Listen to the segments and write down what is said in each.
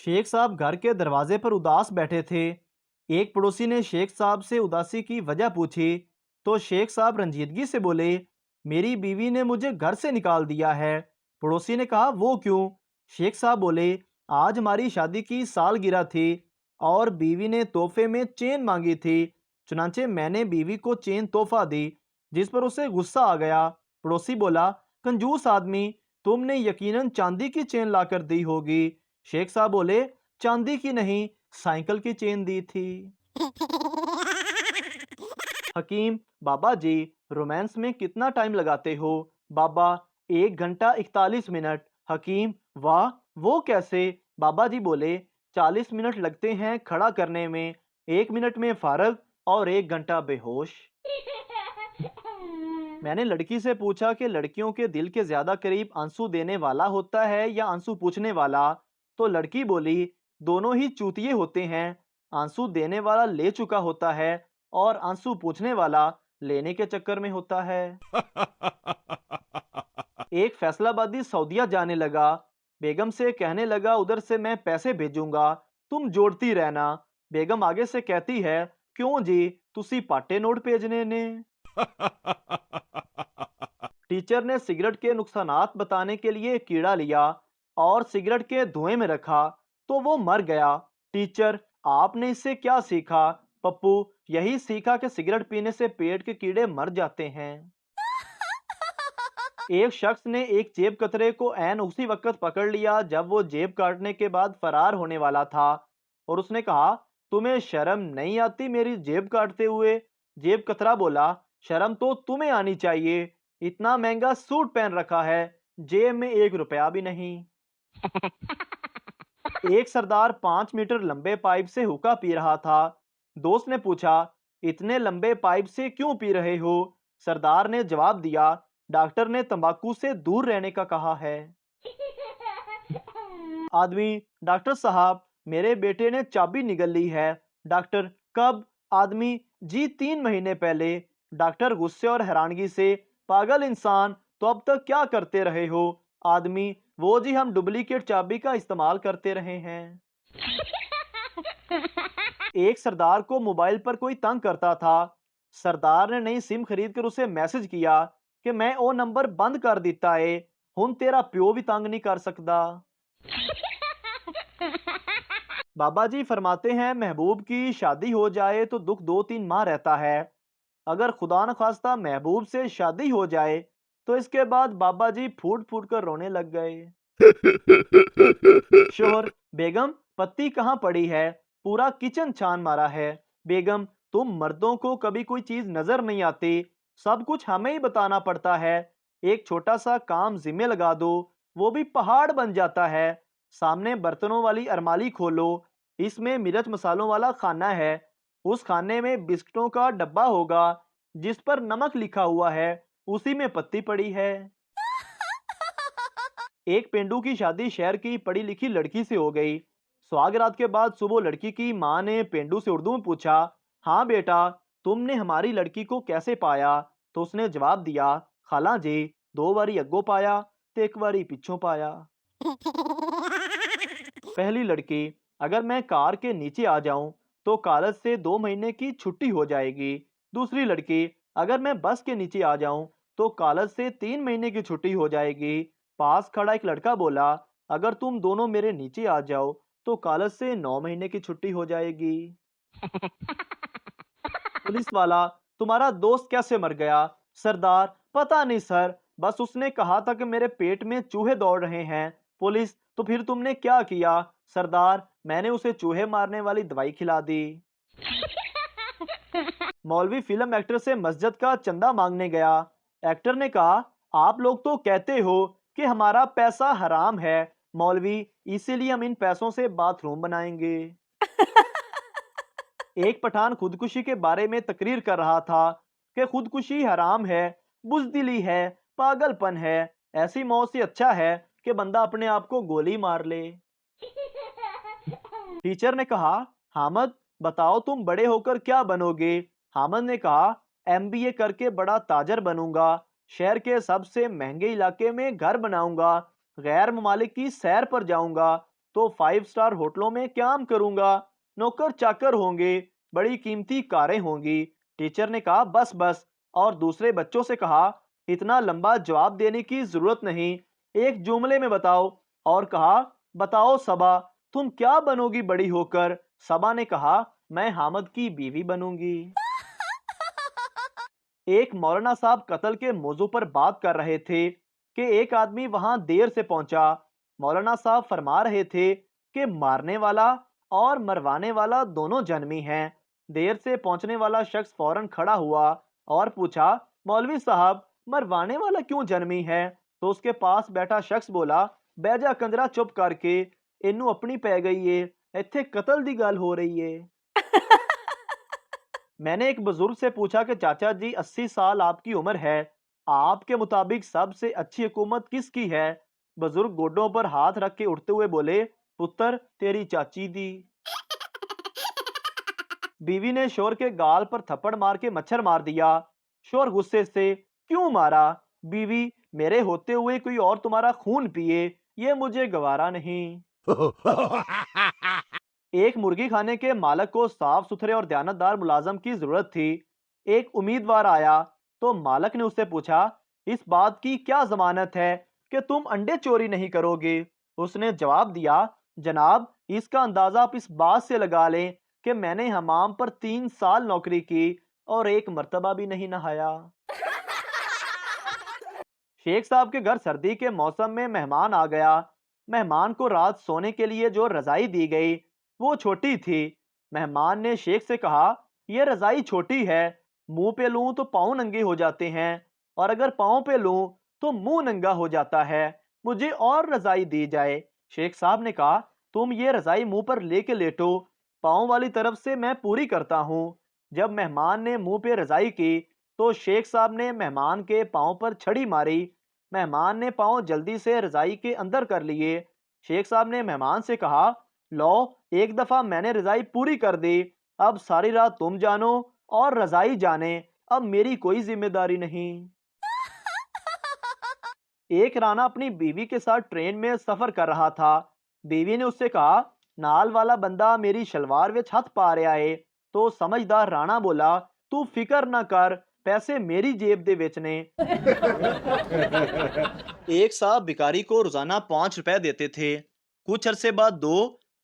शेख साहब घर के दरवाजे पर उदास बैठे थे। एक पड़ोसी ने शेख साहब से उदासी की वजह पूछी तो शेख साहब रंजीदगी से बोले, मेरी बीवी ने मुझे घर से निकाल दिया है। पड़ोसी ने कहा, वो क्यों? शेख साहब बोले, आज हमारी शादी की सालगिरह थी और बीवी ने तोहफे में चेन मांगी थी। चुनांचे मैंने बीवी को चेन तोहफा दी, जिस पर उसे गुस्सा आ गया। पड़ोसी बोला, कंजूस आदमी, तुमने यकीनन चांदी की चेन लाकर दी होगी। शेख साहब बोले, चांदी की नहीं, साइकिल की चेन दी थी। हकीम, बाबा जी, रोमांस में कितना टाइम लगाते हो? बाबा, 1 घंटा 41 मिनट। हकीम, वाह, वो कैसे? बाबा जी बोले, 40 मिनट लगते हैं खड़ा करने में, 1 मिनट में फारग और 1 घंटा बेहोश। मैंने लड़की से पूछा कि लड़कियों के दिल के ज्यादा करीब आंसू देने वाला होता है या आंसू पूछने वाला? तो लड़की बोली, दोनों ही चूतिए होते हैं। आंसू देने वाला ले चुका होता है और आंसू पूछने वाला लेने के चक्कर में होता है। एक फैसलाबादी सऊदीया जाने लगा। बेगम से कहने लगा, उधर से मैं पैसे भेजूंगा, तुम जोड़ती रहना। बेगम आगे से कहती है, क्यों जी, तुसी पाटे नोट भेजने ने। टीचर ने सिगरेट के नुकसानात बताने के लिए एक कीड़ा लिया और सिगरेट के धुएं में रखा तो वो मर गया। टीचर, आपने इससे क्या सीखा? पप्पू, यही सीखा कि सिगरेट पीने से पेट के कीड़े मर जाते हैं। एक शख्स ने एक जेब कतरे को ऐन उसी वक्त पकड़ लिया जब वो जेब काटने के बाद फरार होने वाला था और उसने कहा, तुम्हें शर्म नहीं आती मेरी जेब काटते हुए? जेब कतरा बोला, शर्म तो तुम्हें आनी चाहिए, इतना महंगा सूट पहन रखा है, जेब में 1 रुपया भी नहीं। एक सरदार 5 मीटर लंबे पाइप से हुक्का पी रहा था। दोस्त ने पूछा, इतने लंबे पाइप से क्यों पी रहे हो? सरदार ने जवाब दिया, डॉक्टर ने तंबाकू से दूर रहने का कहा है। आदमी, डॉक्टर साहब, मेरे बेटे ने चाबी निगल ली है। डॉक्टर, कब? आदमी, जी 3 महीने पहले। डॉक्टर गुस्से और हैरानगी से, पागल इंसान, तो अब तक क्या करते रहे हो? आदमी, वो जी हम डुप्लीकेट चाबी का इस्तेमाल करते रहे हैं। एक सरदार को मोबाइल पर कोई तंग करता था। सरदार ने नई सिम खरीद कर उसे मैसेज किया कि मैं वो नंबर बंद कर दिता है, हुन तेरा प्यो भी तंग नहीं कर सकता। बाबा जी फरमाते हैं, महबूब की शादी हो जाए तो दुख 2-3 माह रहता है। अगर खुदा न खास्ता महबूब से शादी हो जाए तो इसके बाद बाबा जी फूट फूट कर रोने लग गए। शोहर, बेगम, पत्ती कहाँ पड़ी है? पूरा किचन छान मारा है। बेगम, तुम मर्दों को कभी कोई चीज नजर नहीं आती, सब कुछ हमें ही बताना पड़ता है। एक छोटा सा काम जिम्मे लगा दो, वो भी पहाड़ बन जाता है। सामने बर्तनों वाली अरमाली खोलो, इसमें मिर्च मसालों वाला खाना है। उस खाने में बिस्किटों का डब्बा होगा, जिस पर नमक लिखा हुआ है, उसी में पत्ती पड़ी है। एक पेंडू की शादी शहर की पढ़ी लिखी लड़की से हो गई। सुहागरात के बाद सुबह लड़की की माँ ने पेंडू से उर्दू में पूछा, हाँ बेटा, तुमने हमारी लड़की को कैसे पाया? तो उसने जवाब दिया, खाला जी, 2 बारी अग्गो पाया तो 1 बारी पिछों पाया। पहली लड़की, अगर मैं कार के नीचे आ जाऊं तो कॉलेज से 2 महीने की छुट्टी हो जाएगी। दूसरी लड़की, अगर मैं बस के नीचे आ जाऊं तो कॉलेज से 3 महीने की छुट्टी हो जाएगी। पास खड़ा एक लड़का बोला, अगर तुम दोनों मेरे नीचे आ जाओ तो कॉलेज से 9 महीने की छुट्टी हो जाएगी। पुलिस वाला, तुम्हारा दोस्त कैसे मर गया? सरदार, पता नहीं सर, बस उसने कहा था कि मेरे पेट में चूहे दौड़ रहे हैं। पुलिस, तो फिर तुमने क्या किया? सरदार, मैंने उसे चूहे मारने वाली दवाई खिला दी। मौलवी फिल्म एक्टर से मस्जिद का चंदा मांगने गया। एक्टर ने कहा, आप लोग तो कहते हो कि हमारा पैसा हराम है मौलवी, इसीलिए हम इन पैसों से बाथरूम बनाएंगे। एक पठान खुदकुशी के बारे में तकरीर कर रहा था कि खुदकुशी हराम है, बुजदिली है, पागलपन है, ऐसी मौत से अच्छा है कि बंदा अपने आप को गोली मार ले। टीचर ने कहा, हामद, बताओ तुम बड़े होकर क्या बनोगे? हामद ने कहा, एमबीए करके बड़ा ताजर बनूंगा, शहर के सबसे महंगे इलाके में घर बनाऊंगा, गैर ममालिक की सैर पर जाऊंगा, तो 5 स्टार होटलों में काम करूंगा, नौकर चाकर होंगे, बड़ी कीमती कारें होंगी। टीचर ने कहा बस बस, और दूसरे बच्चों से कहा इतना लंबा जवाब देने की जरूरत नहीं, एक जुमले में बताओ। और कहा बताओ सबा, तुम क्या बनोगी बड़ी होकर? सबा ने कहा मैं हामिद की बीवी बनूंगी। एक मौलाना साहब कत्ल के मौजू पर बात कर रहे थे कि एक आदमी वहां देर से पहुंचा। मौलाना साहब फरमा रहे थे कि मारने वाला और मरवाने वाला दोनों जन्मी हैं। देर से पहुंचने वाला शख्स फौरन खड़ा हुआ और पूछा मौलवी साहब, मरवाने वाला क्यों जन्मी है? तो उसके पास बैठा शख्स बोला बैजा कंजरा चुप करके, इनू अपनी पै गई है, इत्थे कत्ल दी गल हो रही है। मैंने एक बुजुर्ग से पूछा कि चाचा जी 80 साल आपकी उम्र है, आपके मुताबिक सबसे अच्छी हुकूमत किसकी है? बुजुर्ग गोडों पर हाथ रख के उठते हुए बोले पुत्र तेरी चाची दी। बीवी ने शोर के गाल पर थप्पड़ मार के मच्छर मार दिया। शोर गुस्से से क्यों मारा? बीवी मेरे होते हुए कोई और तुम्हारा खून पिए, ये मुझे गवारा नहीं। एक मुर्गी खाने के मालक को साफ सुथरे और दयानतदार मुलाजम की जरूरत थी। एक उम्मीदवार आया तो मालक ने उससे पूछा इस बात की क्या जमानत है कि तुम अंडे चोरी नहीं करोगे? उसने जवाब दिया जनाब, इसका अंदाजा आप इस बात से लगा लें कि मैंने हमाम पर 3 साल नौकरी की और एक मर्तबा भी नहीं नहाया। शेख साहब के घर सर्दी के मौसम में मेहमान आ गया। मेहमान को रात सोने के लिए जो रजाई दी गई वो छोटी थी। मेहमान ने शेख से कहा यह रजाई छोटी है, मुंह पे लूं तो पाँव नंगे हो जाते हैं, और अगर पाँव पे लूं तो मुंह नंगा हो जाता है, मुझे और रजाई दी जाए। शेख साहब ने कहा तुम ये रजाई मुंह पर लेके लेटो, पाँव वाली तरफ से मैं पूरी करता हूँ। जब मेहमान ने मुंह पे रजाई की तो शेख साहब ने मेहमान के पाँव पर छड़ी मारी। मेहमान ने पाँव जल्दी से रजाई के अंदर कर लिए। शेख साहब ने मेहमान से कहा लो, एक दफा मैंने रजाई पूरी कर दी, अब सारी रात तुम जानो और रजाई जाने, अब मेरी कोई जिम्मेदारी नहीं। एक राना अपनी बीवी के साथ ट्रेन में सफर कर रहा था। बीवी ने उससे कहा नाल वाला बंदा मेरी शलवार विच हथ पा रहा है। तो समझदार राणा बोला तू फिकर ना कर, पैसे मेरी जेब दे विच ने। एक साहब भिखारी को रोजाना 5 रुपए देते थे, कुछ अरसे बाद 2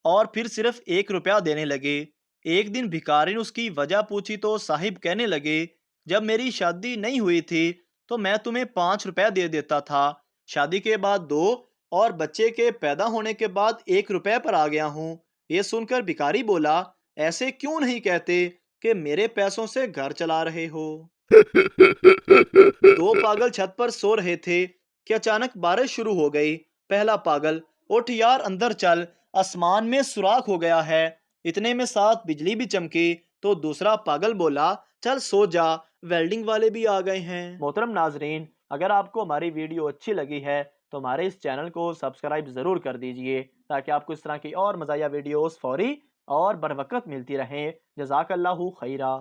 और फिर सिर्फ 1 रुपया देने लगे। एक दिन भिखारी ने उसकी वजह पूछी तो साहिब कहने लगे जब मेरी शादी नहीं हुई थी तो मैं तुम्हें 5 रुपए दे देता था, शादी के बाद 2 और बच्चे के पैदा होने के बाद 1 रुपए पर आ गया हूँ। ये सुनकर भिखारी बोला ऐसे क्यों नहीं कहते कि मेरे पैसों से घर चला रहे हो। दो पागल छत पर सो रहे थे कि अचानक बारिश शुरू हो गई। पहला पागल उठ यार अंदर चल, आसमान में सुराख हो गया है। इतने में साथ बिजली भी चमकी तो दूसरा पागल बोला चल सो जा, वेल्डिंग वाले भी आ गए हैं। मोहतरम नाजरीन, अगर आपको हमारी वीडियो अच्छी लगी है तो हमारे इस चैनल को सब्सक्राइब जरूर कर दीजिए ताकि आपको इस तरह की और मज़ाया वीडियोस फौरी और बर वक्त मिलती रहें। जज़ाकल्लाहु खैरा।